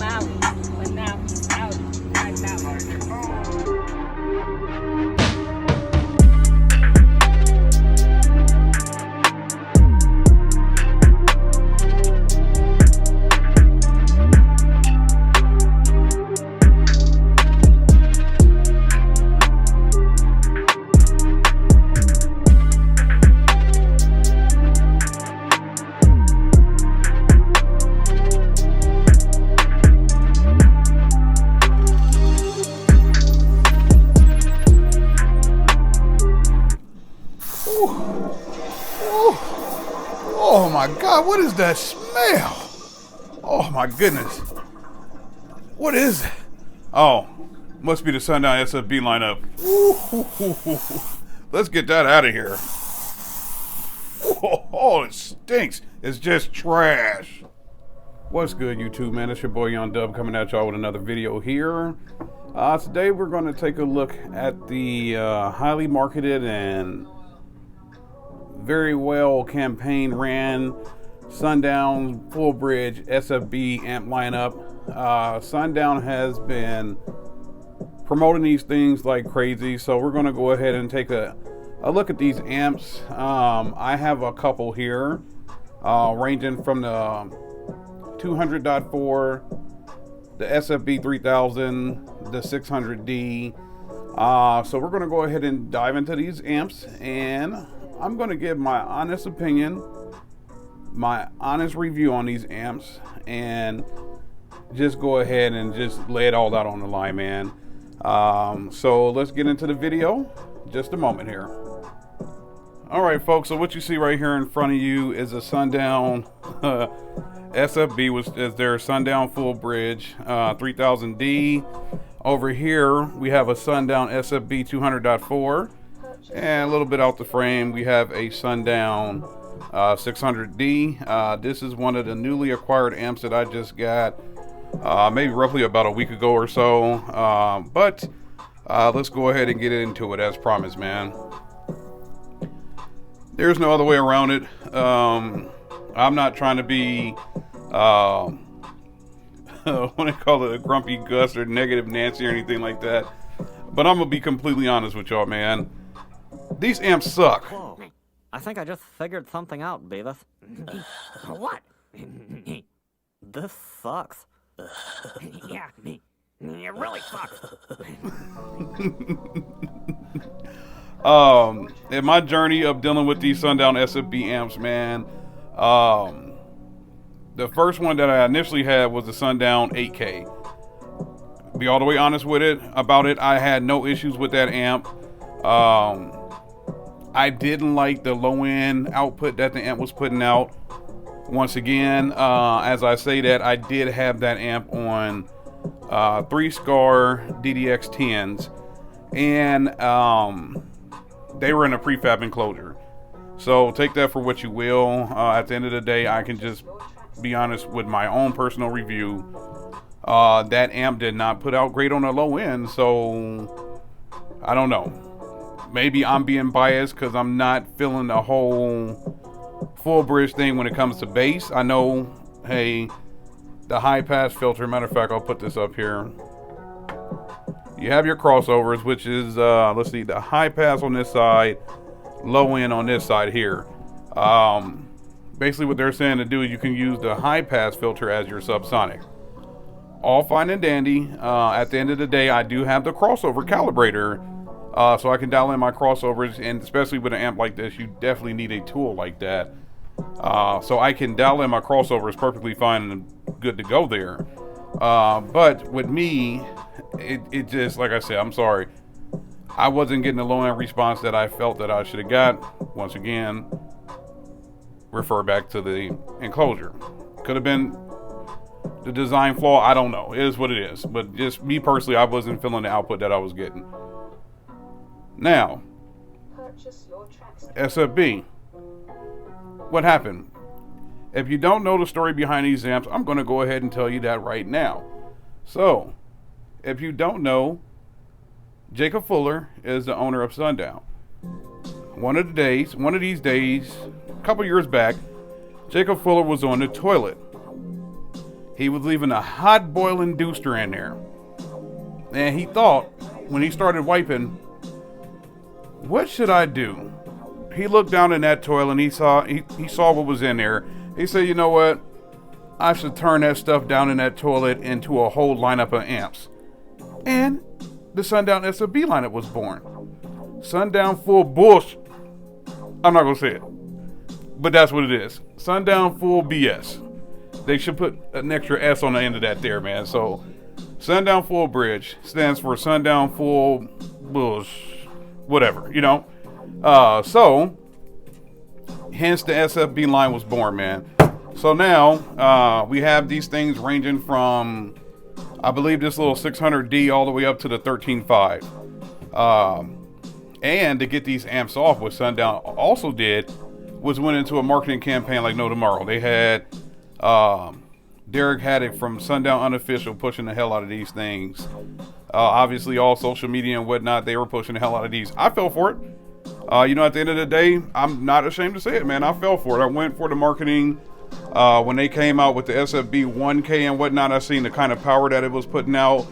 out, but now he's out right now. Oh my God, what is that smell? Oh my goodness. What is it? Oh, must be the Sundown SFB lineup. Ooh, let's get that out of here. Oh, it stinks. It's just trash. What's good, YouTube, man? It's your boy Young Dub coming at y'all with another video here. Today we're going to take a look at the highly marketed and very well campaign ran Sundown Full Bridge SFB amp lineup. Sundown has been promoting these things like crazy, so we're going to go ahead and take a look at these amps. I have a couple here ranging from the 200.4, the SFB 3000, the 600D. So we're going to go ahead and dive into these amps, and I'm going to give my honest opinion, my honest review on these amps, and just go ahead and just lay it all out on the line, man. So let's get into the video. Just a moment here. All right, folks. So what you see right here in front of you is a Sundown SFB, which is their Sundown Full Bridge 3000D. Over here, we have a Sundown SFB 200.4. And a little bit out the frame, we have a Sundown 600D. This is one of the newly acquired amps that I just got maybe roughly about a week ago or so. But let's go ahead and get into it as promised, man. There's no other way around it. I'm not trying to be what do they call it, a grumpy Gus or negative Nancy or anything like that. But I'm gonna be completely honest with y'all, man. These amps suck. Whoa. I think I just figured something out, Beavis. What? This sucks. Yeah, it really sucks. In my journey of dealing with these Sundown SFB amps, man, the first one that I initially had was the Sundown 8K. Be all the way honest with it about it, I had no issues with that amp. I didn't like the low end output that the amp was putting out. Once again, as I say that, I did have that amp on 3 Scar DDX 10s, and they were in a prefab enclosure. So take that for what you will. At the end of the day, I can just be honest with my own personal review. That amp did not put out great on the low end, so I don't know. Maybe I'm being biased because I'm not feeling the whole full bridge thing when it comes to bass. I know, hey, the high pass filter, matter of fact, I'll put this up here. You have your crossovers, which is, let's see, the high pass on this side, low end on this side here. Basically what they're saying to do is you can use the high pass filter as your subsonic. All fine and dandy. At the end of the day, I do have the crossover calibrator, so I can dial in my crossovers, and especially with an amp like this, you definitely need a tool like that. So I can dial in my crossovers perfectly fine and good to go there. But with me, it just, like I said, I'm sorry, I wasn't getting the low end response that I felt that I should have got. Once again, refer back to the enclosure. Could have been the design flaw, I don't know. It is what it is. But just me personally, I wasn't feeling the output that I was getting. Now, SFB. What happened? If you don't know the story behind these amps, I'm going to go ahead and tell you that right now. So, if you don't know, Jacob Fuller is the owner of Sundown. One of these days, a couple years back, Jacob Fuller was on the toilet. he was leaving a hot boiling dooster in there. And he thought, when he started wiping, what should I do? He looked down in that toilet and he saw what was in there. He said, you know what? I should turn that stuff down in that toilet into a whole lineup of amps. And the Sundown SFB lineup was born. Sundown full bullshit. I'm not going to say it. But that's what it is. Sundown full BS. They should put an extra S on the end of that there, man. So, Sundown Full Bridge stands for Sundown Full Bullshit. Whatever, you know. So, hence the SFB line was born, man. So now, we have these things ranging from, I believe this little 600D all the way up to the 13.5. And to get these amps off, what Sundown also did was went into a marketing campaign like no tomorrow. They had Derek Haddock from Sundown Unofficial pushing the hell out of these things. Obviously, all social media and whatnot, they were pushing the hell out of these. I fell for it. You know, at the end of the day, I'm not ashamed to say it, man. I fell for it. I went for the marketing. When they came out with the SFB 1K and whatnot, I seen the kind of power that it was putting out,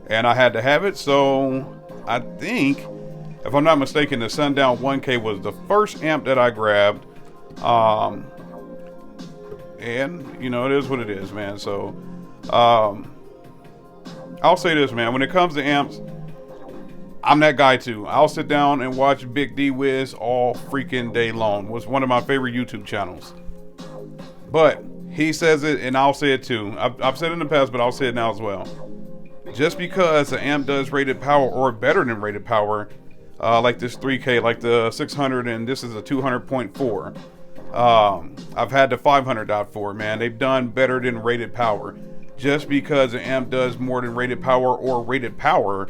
and I had to have it. So I think, if I'm not mistaken, the Sundown 1K was the first amp that I grabbed. And, you know, it is what it is, man. So, I'll say this, man. When it comes to amps, I'm that guy, too. I'll sit down and watch Big D Wiz all freaking day long. It was one of my favorite YouTube channels. But he says it, and I'll say it, too. I've said it in the past, but I'll say it now as well. Just because an amp does rated power or better than rated power, like this 3K, like the 600, and this is a 200.4. I've had the 500.4, man. They've done better than rated power. Just because an amp does more than rated power or rated power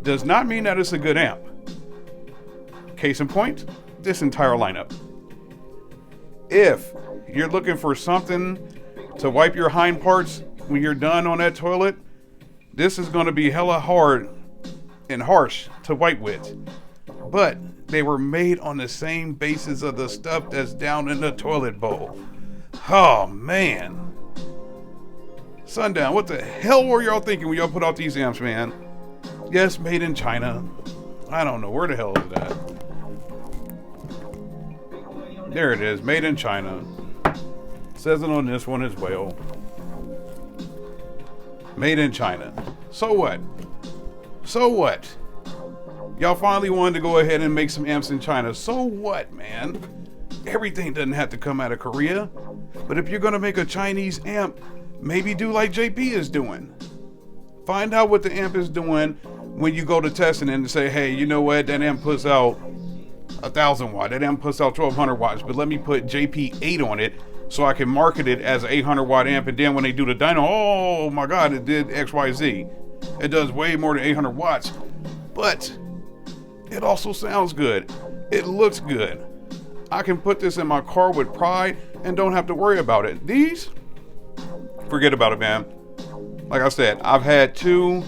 does not mean that it's a good amp. Case in point, this entire lineup. If you're looking for something to wipe your hind parts when you're done on that toilet, this is going to be hella hard and harsh to wipe with. But they were made on the same basis of the stuff that's down in the toilet bowl. Oh, man. Sundown, what the hell were y'all thinking when y'all put out these amps, man? Yes, made in China. I don't know. Where the hell is that? There it is. Made in China. Says it on this one as well. Made in China. So what? So what? Y'all finally wanted to go ahead and make some amps in China. So what, man? Everything doesn't have to come out of Korea. But if you're going to make a Chinese amp, maybe do like JP is doing. Find out what the amp is doing when you go to testing and say, hey, you know what? That amp puts out 1,000 watt. That amp puts out 1,200 watts. But let me put JP 8 on it so I can market it as an 800 watt amp. And then when they do the dyno, oh my God, it did XYZ. It does way more than 800 watts. But it also sounds good. It looks good. I can put this in my car with pride and don't have to worry about it. These, forget about it, man. Like I said, I've had two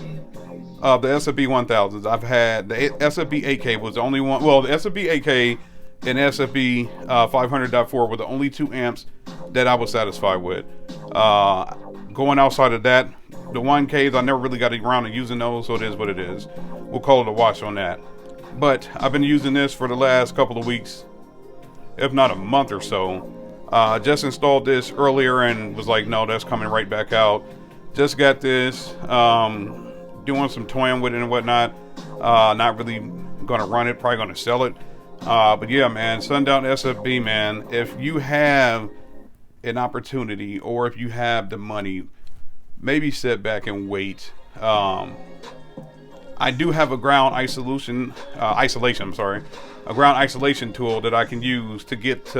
of the SFB 1000s. I've had the SFB 8K was the only one. Well, the SFB 8K and SFB 500.4 were the only two amps that I was satisfied with. Going outside of that, the 1Ks, I never really got around to using those, so it is what it is. We'll call it a wash on that. But I've been using this for the last couple of weeks, if not a month or so. Just installed this earlier and was like, no, that's coming right back out. Just got this, doing some toying with it and whatnot. Not really gonna run it, probably gonna sell it. But yeah, man, Sundown SFB, man, if you have an opportunity or if you have the money, maybe sit back and wait. I do have a ground isolation, a ground isolation tool that I can use to get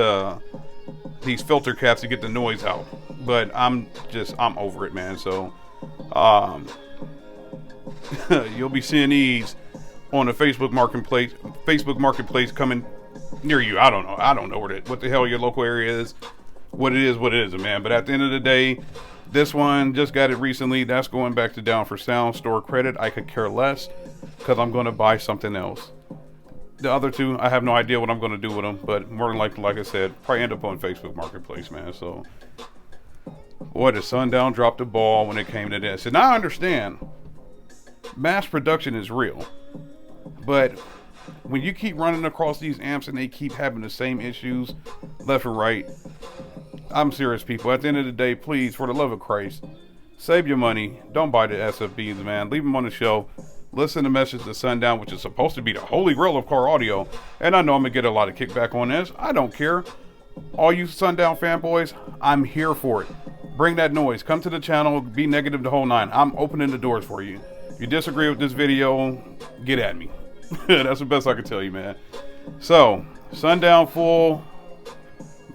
these filter caps to get the noise out. But I'm over it, man. So you'll be seeing these on the Facebook marketplace coming near you. I don't know what the hell your local area is. What it is, man. But at the end of the day, this one just got it recently. That's going back to down for sound store credit. I could care less because I'm going to buy something else. The other two, I have no idea what I'm going to do with them, but more than likely, like I said, probably end up on Facebook Marketplace, man. So Boy, did Sundown drop the ball when it came to this. And I understand mass production is real, but when you keep running across these amps and they keep having the same issues left and right, I'm serious, people. At the end of the day, please, for the love of Christ, save your money. Don't buy the SFBs, man. Leave them on the shelf. Listen to Message to Sundown, which is supposed to be the holy grail of car audio. And I know I'm going to get a lot of kickback on this. I don't care. All you Sundown fanboys, I'm here for it. Bring that noise. Come to the channel. Be negative the whole nine. I'm opening the doors for you. If you disagree with this video, get at me. That's the best I can tell you, man. So, Sundown full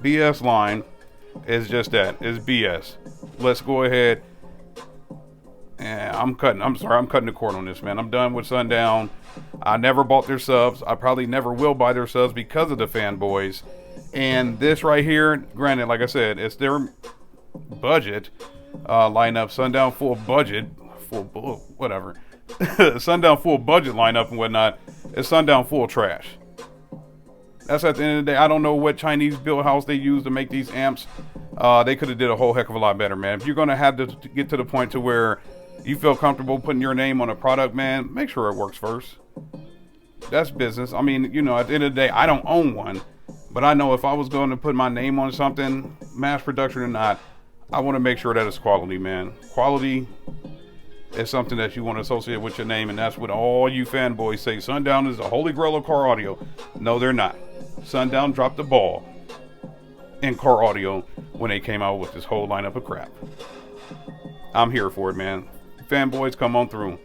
BS line is just that. It's BS. Let's go ahead. And I'm cutting the cord on this, man. I'm done with Sundown. I never bought their subs. I probably never will buy their subs because of the fanboys. And this right here, granted, like I said, it's their budget lineup. Sundown full budget, whatever. Sundown full budget lineup and whatnot. It's Sundown full trash. That's at the end of the day. I don't know what Chinese build house they use to make these amps. They could have did a whole heck of a lot better, man. If you're gonna have to get to the point to where you feel comfortable putting your name on a product, man, make sure it works first. That's business. I mean, you know, at the end of the day, I don't own one, but I know if I was going to put my name on something, mass production or not, I want to make sure that it's quality, man. Quality is something that you want to associate with your name, and that's what all you fanboys say. Sundown is the holy grail of car audio. No, they're not. Sundown dropped the ball in car audio when they came out with this whole lineup of crap. I'm here for it, man. Fanboys, come on through.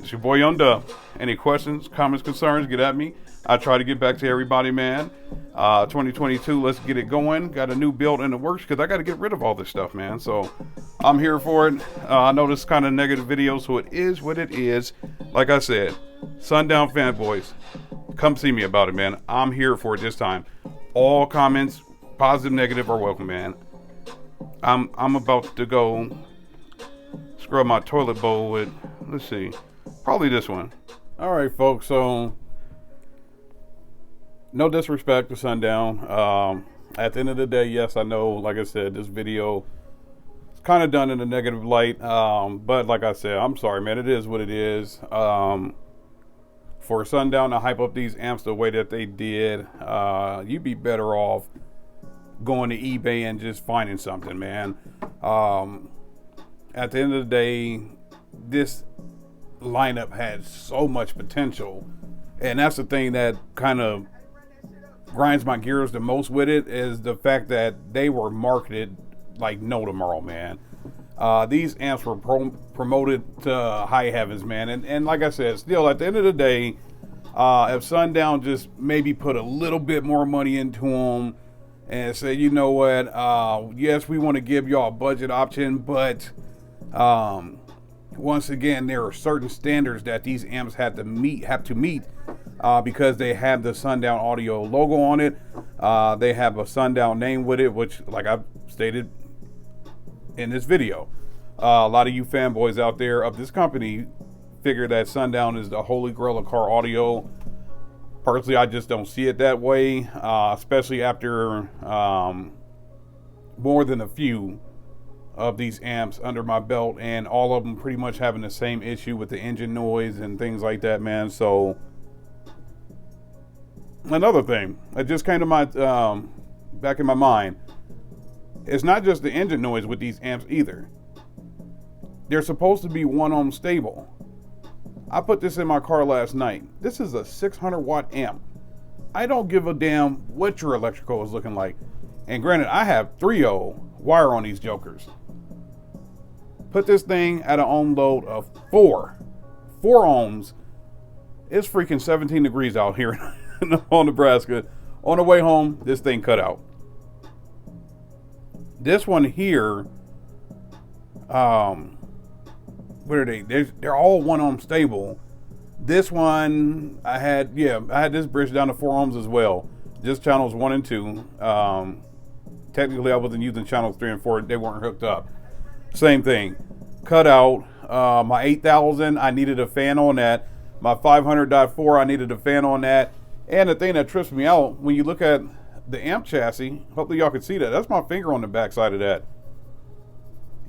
It's your boy Young Dub. Any questions, comments, concerns, get at me. I try to get back to everybody, man. 2022, let's get it going. Got a new build in the works because I got to get rid of all this stuff, man. So I'm here for it. I know this is kind of negative video, so it is what it is. Like I said, Sundown fanboys, come see me about it, man. I'm here for it this time. All comments, positive, negative, are welcome, man. I'm about to go scrub my toilet bowl with, let's see, probably this one. All right, folks, so no disrespect to Sundown. At the end of the day, yes, I know, like I said, this video is kind of done in a negative light, but like I said, I'm sorry, man. It is what it is. For Sundown to hype up these amps the way that they did, you'd be better off going to eBay and just finding something, man. At the end of the day, this lineup had so much potential, and that's the thing that kind of grinds my gears the most with it, is the fact that they were marketed like no tomorrow, man. These amps were promoted to high heavens, man, and like I said, still at the end of the day, if Sundown just maybe put a little bit more money into them and say, you know what, yes, we want to give y'all a budget option, but once again, there are certain standards that these amps have to meet because they have the Sundown Audio logo on it. They have a Sundown name with it, which, like I've stated in this video, a lot of you fanboys out there of this company figure that Sundown is the holy grail of car audio. Personally, I just don't see it that way, especially after more than a few of these amps under my belt, and all of them pretty much having the same issue with the engine noise and things like that, man. So another thing that just came to my back in my mind, it's not just the engine noise with these amps either. They're supposed to be 1 ohm stable. I put this in my car last night. This is a 600 watt amp. I don't give a damn what your electrical is looking like. And granted, I have 3.0 wire on these jokers. Put this thing at an ohm load of 4 ohms. It's freaking 17 degrees out here in Nebraska. On the way home, this thing cut out. This one here, what are they? They're all 1 ohm stable. This one, I had this bridge down to 4 ohms as well. Just channels 1 and 2. Technically, I wasn't using channels 3 and 4. They weren't hooked up. Same thing. Cut out. My 8000, I needed a fan on that. My 500.4, I needed a fan on that. And the thing that trips me out, when you look at the amp chassis, hopefully y'all can see that. That's my finger on the back side of that.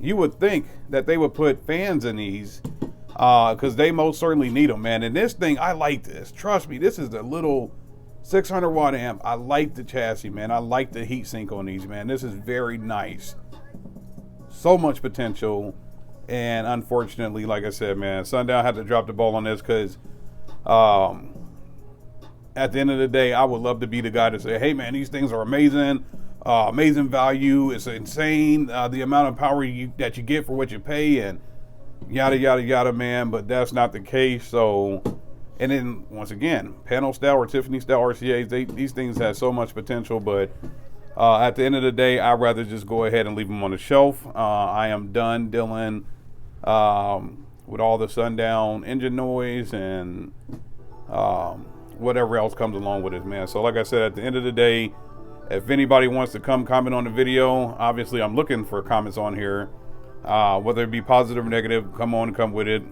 You would think that they would put fans in these, because they most certainly need them, man. And this thing, I like this. Trust me, this is the little 600 watt amp. I like the chassis, man. I like the heat sink on these, man. This is very nice. So much potential. And unfortunately, like I said, man, Sundown had to drop the ball on this because at the end of the day, I would love to be the guy to say, hey, man, these things are amazing. Amazing value. It's insane, the amount of power that you get for what you pay, and yada, yada, yada, man. But that's not the case. So, and then, once again, panel style or Tiffany style RCAs, these things have so much potential. But at the end of the day, I'd rather just go ahead and leave them on the shelf. I am done dealing with all the Sundown engine noise and whatever else comes along with it, man. So like I said, at the end of the day, if anybody wants to come comment on the video, obviously I'm looking for comments on here, whether it be positive or negative. Come with it.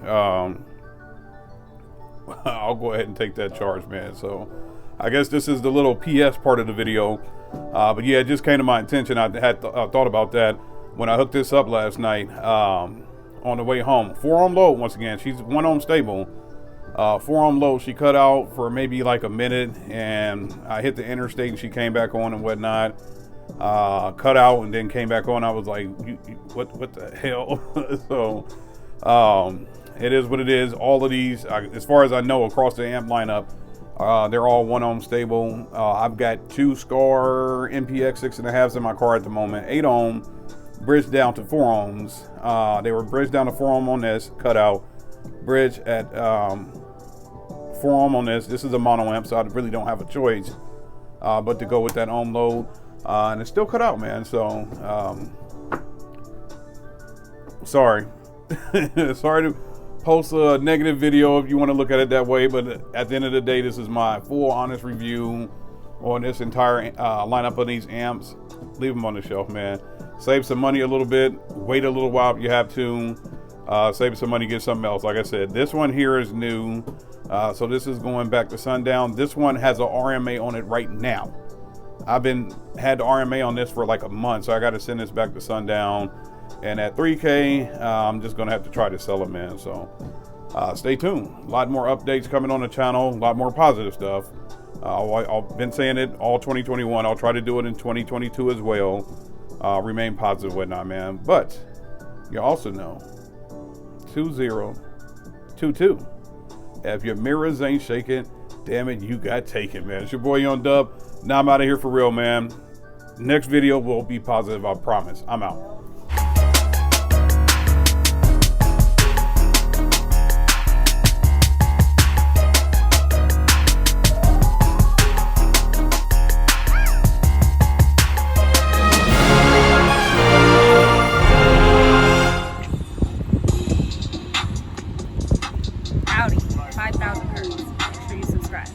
I'll go ahead and take that charge, man. So I guess this is the little PS part of the video. But yeah, it just came to my attention. I had thought about that when I hooked this up last night on the way home. 4-ohm load, once again. She's 1-ohm stable. 4-ohm load, she cut out for maybe like a minute, and I hit the interstate and she came back on and whatnot. Cut out and then came back on. I was like, what the hell? So it is what it is. All of these, as far as I know, across the amp lineup, they're all 1-ohm stable. I've got 2 SCAR MPX 6.5s in my car at the moment. 8-ohm bridged down to 4 ohms. They were bridged down to 4 ohm on this, cut out, bridge at 4 ohm on this. This is a mono amp, so I really don't have a choice but to go with that ohm load. And it's still cut out, man. So sorry. Sorry to post a negative video if you want to look at it that way, but at the end of the day, this is my full honest review on this entire lineup of these amps. Leave them on the shelf, man. Save some money a little bit, wait a little while if you have to, save some money, get something else. Like I said, this one here is new, so this is going back to Sundown. This one has a RMA on it right now. I've had the RMA on this for like a month, so I got to send this back to Sundown. And at 3K, I'm just gonna have to try to sell it, man. So stay tuned. A lot more updates coming on the channel, a lot more positive stuff. I've been saying it all 2021. I'll try to do it in 2022 as well. Remain positive, whatnot, man. But you also know 2022. If your mirrors ain't shaking, damn it, you got taken, man. It's your boy Young Dub. Now I'm out of here for real, man. Next video will be positive, I promise. I'm out. Howdy, 5,000 hertz. Make sure you subscribe.